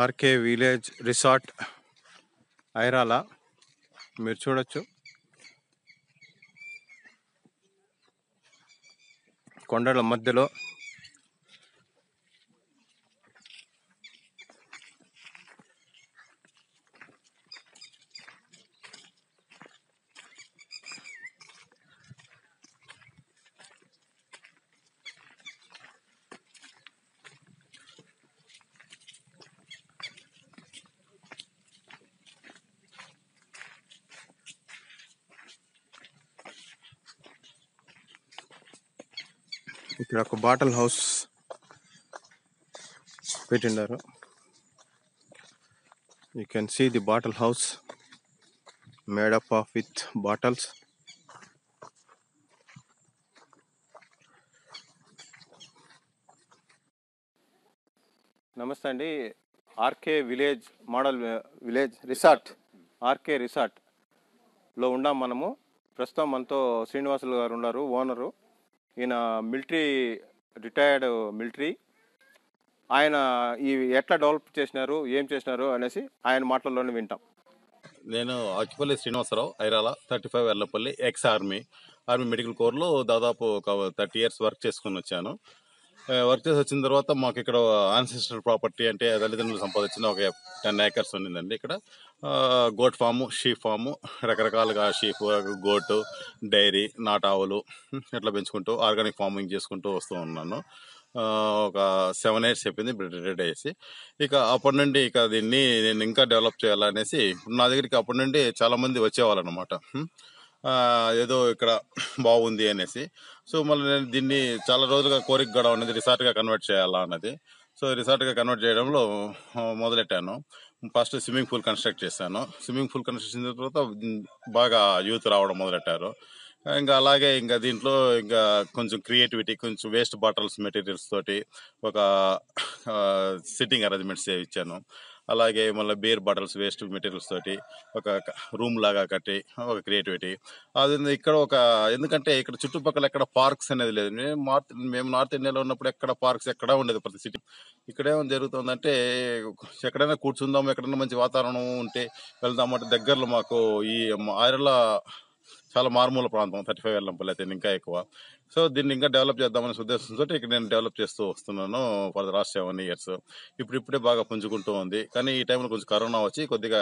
RK village resort Irala మీరు చూడొచ్చు. కొండల మధ్యలో ఇక్కడ ఒక బాటల్ హౌస్ పెట్టిండారు. You can see the bottle house made up of with bottles. నమస్తే అండి. RK village model village resort, RK రిసార్ట్లో ఉన్నాం మనము. ప్రస్తుతం మనతో శ్రీనివాసులు గారు ఉన్నారు, ఓనరు. ఈయన రిటైర్డ్ మిలిటరీ. ఆయన ఈ ఎట్లా డెవలప్ చేసినారు, ఏం చేసినారు అనేసి ఆయన మాటల్లోనే వింటాం. నేను Akkipalli Srinivasarao, Irala, 35 Erlapalli, ex army medical కోర్లో దాదాపు ఒక 30 years వర్క్ చేసుకుని వచ్చాను. వర్క్ చేసి వచ్చిన తర్వాత మాకు ఇక్కడ ఆన్సెస్ట్రల్ ప్రాపర్టీ అంటే తల్లిదండ్రులు సంపాదించిన ఒక 10 acres ఉన్నిందండి. ఇక్కడ గోట్ ఫాము, షీప్ ఫాము, రకరకాలుగా షీప్, గోటు, డైరీ, నాటావులు ఇట్లా పెంచుకుంటూ ఆర్గానిక్ ఫార్మింగ్ చేసుకుంటూ వస్తూ ఉన్నాను. ఒక 7 years చెప్పింది రిటైర్డ్ అయ్యేసి. ఇక అప్పటి నుండి ఇక దీన్ని నేను ఇంకా డెవలప్ చేయాలనేసి నా దగ్గరికి అప్పటి నుండి చాలా మంది వచ్చేవాళ్ళు అనమాట. ఏదో ఇక్కడ బాగుంది అనేసి. సో మళ్ళీ నేను దీన్ని చాలా రోజులుగా కోరిక కూడా ఉన్నది, రిసార్ట్గా కన్వర్ట్ చేయాలా అన్నది. సో రిసార్ట్గా కన్వర్ట్ చేయడంలో మొదలెట్టాను. ఫస్ట్ స్విమ్మింగ్ పూల్ కన్స్ట్రక్ట్ చేశాను. స్విమ్మింగ్ పూల్ కన్స్ట్రక్ట్ చేసిన తర్వాత బాగా యూత్ రావడం మొదలెట్టారు. ఇంకా అలాగే ఇంకా దీంట్లో ఇంకా కొంచెం క్రియేటివిటీ, కొంచెం వేస్ట్ బాటిల్స్ మెటీరియల్స్ తోటి ఒక సిట్టింగ్ అరేంజ్మెంట్స్ ఇచ్చాను. అలాగే మళ్ళీ బీర్ బాటిల్స్ వేస్ట్ మెటీరియల్స్ తోటి ఒక రూమ్ లాగా కట్టి ఒక క్రియేటివిటీ అది ఇక్కడ ఎందుకంటే ఇక్కడ చుట్టుపక్కల ఎక్కడ పార్క్స్ అనేది లేదు. మేము నార్త్ ఇండియాలో ఉన్నప్పుడు ఎక్కడ పార్క్స్ ఎక్కడ ఉండేది ప్రతి సిటీ. ఇక్కడేమో జరుగుతుందంటే ఎక్కడైనా కూర్చుందాం, ఎక్కడైనా మంచి వాతావరణం ఉంటే వెళ్దామంటే దగ్గరలో మాకు ఈ ఐరల చాలా మారుమూల ప్రాంతం, 35 ఎల్లంపల్లి అయితే ఇంకా ఎక్కువ. సో దీన్ని ఇంకా డెవలప్ చేద్దామనే ఉద్దేశంతో ఇక్కడ నేను డెవలప్ చేస్తూ వస్తున్నాను ఫర్ ద లాస్ట్ 7 years. ఇప్పుడే బాగా పుంజుకుంటూ ఉంది. కానీ ఈ టైంలో కొంచెం కరోనా వచ్చి కొద్దిగా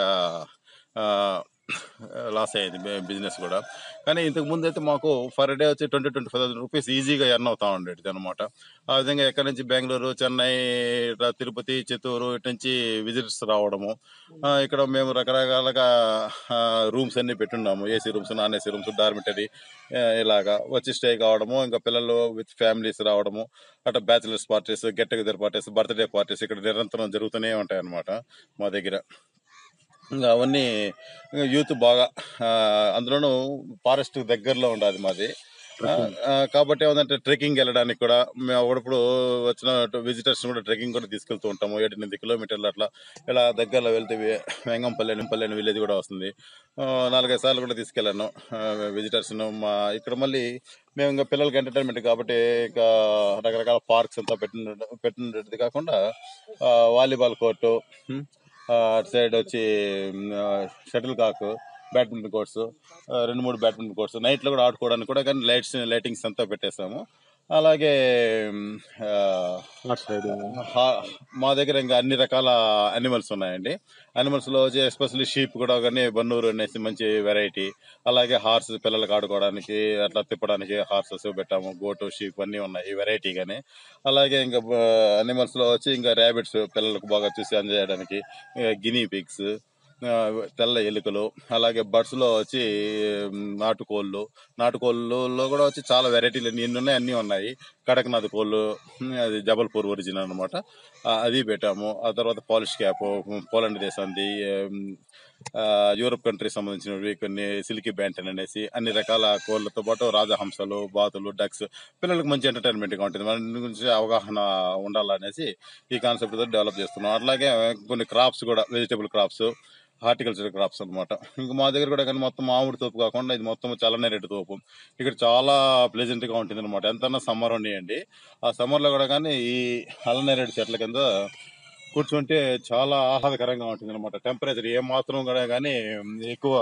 లాస్ అయ్యింది బిజినెస్ కూడా. కానీ ఇంతకు ముందు అయితే మాకు ఫర్ డే వచ్చి 20-25,000 రూపీస్ ఈజీగా ఎర్న్ అవుతా ఉండేది అనమాట. ఆ విధంగా ఎక్కడి నుంచి బెంగళూరు, చెన్నై, తిరుపతి, చిత్తూరు ఇటు నుంచి విజిటర్స్ రావడము. ఇక్కడ మేము రకరకాలుగా రూమ్స్ అన్ని పెట్టున్నాము. AC rooms, non AC rooms, dormitory ఇలాగా వచ్చి స్టే కావడము. ఇంకా పిల్లలు విత్ ఫ్యామిలీస్ రావడము, అట్లా bachelors parties, get together parties, birthday parties ఇక్కడ నిరంతరం జరుగుతూనే ఉంటాయి అన్నమాట మా దగ్గర. ఇంకా అవన్నీ యూత్ బాగా అందులోనూ ఫారెస్ట్ దగ్గరలో ఉండాలి మాది. కాబట్టి ఏమంటే ట్రెక్కింగ్ వెళ్ళడానికి కూడా మేము అప్పుడప్పుడు వచ్చిన విజిటర్స్ కూడా ట్రెక్కింగ్ కూడా తీసుకెళ్తూ ఉంటాము. 7-8 kilometers అట్లా ఇలా దగ్గరలో వెళ్తే వెంగంపల్లి అని విలేజ్ కూడా వస్తుంది. 4-5 సార్లు కూడా తీసుకెళ్ళాను విజిటర్స్. ఇక్కడ మళ్ళీ మేము ఇంకా పిల్లలకి ఎంటర్టైన్మెంట్ కాబట్టి ఇంకా రకరకాల పార్క్స్ అంతా పెట్టినది కాకుండా వాలీబాల్ కోర్టు, అటు సైడ్ వచ్చి షటిల్ కాక్, బ్యాడ్మింటన్ కోర్ట్స్, 2-3 బ్యాడ్మింటన్ కోర్ట్స్, నైట్లో కూడా ఆడుకోవడానికి కూడా కానీ లైటింగ్స్ అంతా పెట్టేస్తాము. అలాగే మా దగ్గర ఇంకా అన్ని రకాల అనిమల్స్ ఉన్నాయండి. అనిమల్స్ లో వచ్చి ఎస్పెషల్లీ షీప్ కూడా కానీ బన్నూరు అనేసి మంచి వెరైటీ. అలాగే హార్స్ పిల్లలకు ఆడుకోవడానికి అట్లా తిప్పడానికి హార్సెస్ పెట్టాము. గోటు, షీప్ అన్ని ఉన్నాయి వెరైటీ గానీ. అలాగే ఇంకా అనిమల్స్ లో వచ్చి ఇంకా ర్యాబిట్స్ పిల్లలకు బాగా చూసి ఎంజాయ్ చేయడానికి, గినీ పిగ్స్, తెల్ల ఎలుకలు, అలాగే బర్డ్స్ లో వచ్చి నాటుకోళ్ళలో కూడా వచ్చి చాలా వెరైటీలు ఎన్ని ఉన్నాయి, అన్ని ఉన్నాయి. కడక్నాథ్ కోళ్ళు, అది జబల్పూర్ ఒరిజినల్ అనమాట, అది పెట్టాము. ఆ తర్వాత పాలిష్ క్యాప్, పోలాండ్ దేశాన్ని, యూరోప్ కంట్రీ సంబంధించినవి కొన్ని సిల్కీ బ్యాంటన్ అనేసి అన్ని రకాల కోళ్ళతో పాటు రాజహంసలు, బాతులు, డక్స్ పిల్లలకు మంచి ఎంటర్టైన్మెంట్ గా ఉంటుంది. మన గురించి అవగాహన ఉండాలనేసి ఈ కాన్సెప్ట్ తో డెవలప్ చేస్తున్నాం. అట్లాగే కొన్ని క్రాప్స్ కూడా, వెజిటబుల్ క్రాప్స్, హార్టికల్చర్ క్రాప్స్ అనమాట. ఇంకా మా దగ్గర కూడా కానీ మొత్తం మామిడి తోపు కాకుండా ఇది మొత్తం చల్లనేరేడు తోపు. ఇక్కడ చాలా ప్లెజెంట్ గా ఉంటుంది అనమాట. ఎంతన్నా సమ్మర్ ఉన్నాయండి. ఆ సమ్మర్ లో కూడా కానీ ఈ అల్లనేరేడు చెట్ల కింద కూర్చుంటే చాలా ఆహ్లాదకరంగా ఉంటుంది అనమాట. టెంపరేచర్ ఏ మాత్రం కూడా కానీ ఎక్కువ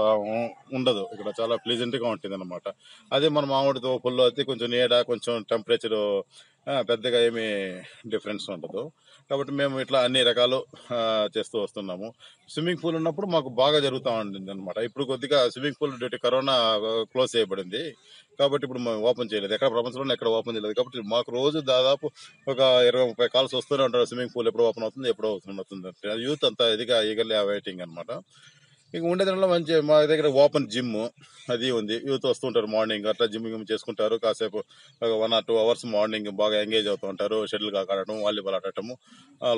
ఉండదు. ఇక్కడ చాలా ప్లెజెంట్ గా ఉంటుంది అనమాట. అదే మన మామిడి తోపుల్లో అయితే కొంచెం నీడ, కొంచెం టెంపరేచర్ పెద్దగా ఏమీ డిఫరెన్స్ ఉండదు. కాబట్టి మేము ఇట్లా అన్ని రకాలు చేస్తూ వస్తున్నాము. స్విమ్మింగ్ పూల్ ఉన్నప్పుడు మాకు బాగా జరుగుతూ ఉంటుంది అనమాట. ఇప్పుడు కొద్దిగా swimming pool duty corona close చేయబడింది కాబట్టి ఇప్పుడు మేము ఓపెన్ చేయలేదు. ఎక్కడ ప్రపంచంలో ఎక్కడ ఓపెన్ చేయలేదు కాబట్టి మాకు రోజు దాదాపు ఒక 20-30 కాల్స్ వస్తూనే ఉంటారు. స్విమ్మింగ్ పూల్ ఎప్పుడు ఓపెన్ అవుతుంది, ఎప్పుడు ఓపెన్ అవుతుంది అంటే యూత్ అంతా ఇదిగా ఈగర్లీ వెయిటింగ్ అనమాట. ఇంక ఉండేదానిలో మంచి మా దగ్గర ఓపెన్ జిమ్ అది ఉంది. యూత్ వస్తుంటారు మార్నింగ్ అట్లా జిమ్ చేసుకుంటారు. కాసేపు 1 or 2 hours మార్నింగ్ బాగా ఎంగేజ్ అవుతూ ఉంటారు. షటిల్ కాక్ ఆడటం, వాలీబాల్ ఆడటము,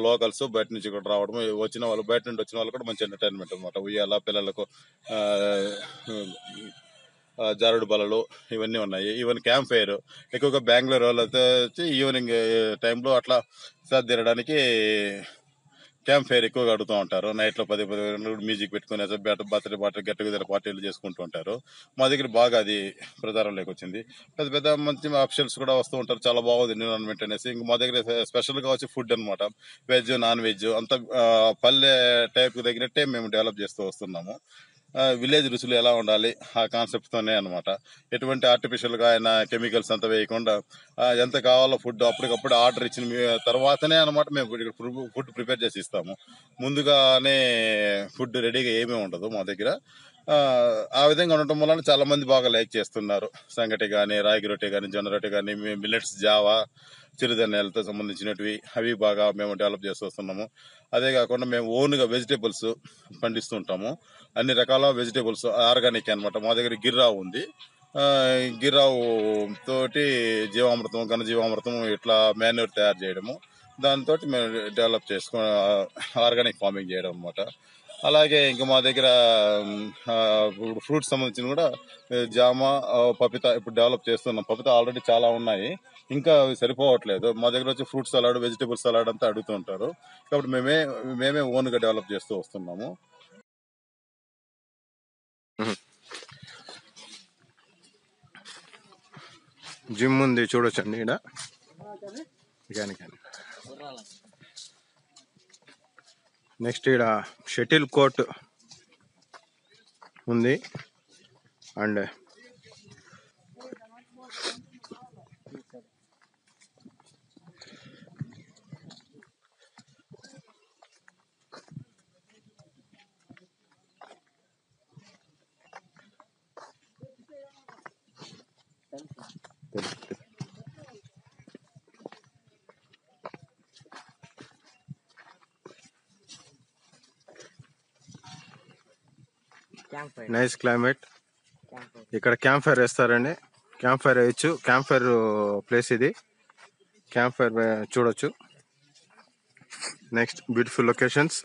లోకల్స్ బయట నుంచి కూడా రావడం, వచ్చిన వాళ్ళు బయట నుండి వచ్చిన వాళ్ళు కూడా మంచి ఎంటర్టైన్మెంట్ అనమాట. ఉయ్యాల పిల్లలకు ఆ, జారుడు బలలు ఇవన్నీ ఉన్నాయి. ఈవెన్ క్యాంప్ ఫైర్ ఎక్కువగా బెంగళూరు వాళ్ళు వచ్చి ఈవినింగ్ టైంలో అట్లా తిరగడానికి క్యాంప్ ఫైర్ ఎక్కువగా అడుగుతూ ఉంటారు. నైట్ లో 10 మ్యూజిక్ పెట్టుకుని బర్త్డే పార్టీ, గెట్ టుగెదర్ పార్టీలు చేసుకుంటూ ఉంటారు. మా దగ్గర బాగా అది ప్రచారంలోకి వచ్చింది. పెద్ద పెద్ద మంచి ఆప్షన్స్ కూడా వస్తూ ఉంటారు. చాలా బాగుంది ఎన్విరాన్మెంట్ అనేసి. ఇంక మా దగ్గర స్పెషల్ గా వచ్చి ఫుడ్ అనమాట. వెజ్, నాన్ వెజ్ అంతా పల్లె టైప్ తగినట్టే మేము డెవలప్ చేస్తూ వస్తున్నాము. విలేజ్ రుచులు ఎలా ఉండాలి ఆ కాన్సెప్ట్ తోనే అనమాట. ఎటువంటి ఆర్టిఫిషియల్ గా అయినా కెమికల్స్ అంతా వేయకుండా ఎంత కావాలో ఫుడ్ అప్పటికప్పుడు ఆర్డర్ ఇచ్చిన తర్వాతనే అనమాట మేము ఫుడ్ ప్రిపేర్ చేసి ఇస్తాము. ముందుగానే ఫుడ్ రెడీగా ఏమీ ఉండదు మా దగ్గర. ఆ విధంగా ఉండటం వలన చాలా మంది బాగా లైక్ చేస్తున్నారు. సంగటి గానీ, రాగి రొట్టె గానీ, జొన్న రొట్టె గానీ, మిల్లెట్స్, జావా, చిరుధాన్యాలతో సంబంధించినవి అవి బాగా మేము డెవలప్ చేస్తూ వస్తున్నాము. అదే కాకుండా మేము ఓన్ గా వెజిటేబుల్స్ పండిస్తుంటాము. అన్ని రకాల వెజిటేబుల్స్ ఆర్గానిక్ అన్నమాట. మా దగ్గర గిర్రావు ఉంది. గిర్రావు తోటి జీవామృతం, ఘనజీవామృతం ఇట్లా మాన్యూర్ తయారు చేయడము, దాంతో మేము డెవలప్ చేసుకో ఆర్గానిక్ ఫార్మింగ్ చేయడం అనమాట. అలాగే ఇంకా మా దగ్గర ఫ్రూట్స్ సంబంధించిన కూడా జామ, పపిత ఇప్పుడు డెవలప్ చేస్తున్నాం. పపిత ఆల్రెడీ చాలా ఉన్నాయి, ఇంకా అవి సరిపోవట్లేదు. మా దగ్గర వచ్చి ఫ్రూట్ సలాడ్, వెజిటేబుల్ సలాడ్ అంతా అడుగుతూ ఉంటారు. కాబట్టి మేమే ఓన్ గా డెవలప్ చేస్తూ వస్తున్నాము. జిమ్ ఉంది చూడొచ్చండి ఇక్కడ. నెక్స్ట్ ఇక్కడ షటిల్ కోర్ట్ ఉంది. And nice climate. ఇక్కడ క్యాంప్ ఫైర్ వేస్తారండి. క్యాంప్ ఫైర్ వేయచ్చు. క్యాంప్ ఫైర్ ప్లేస్ ఇది. క్యాంప్ ఫైర్ చూడొచ్చు. Next beautiful locations.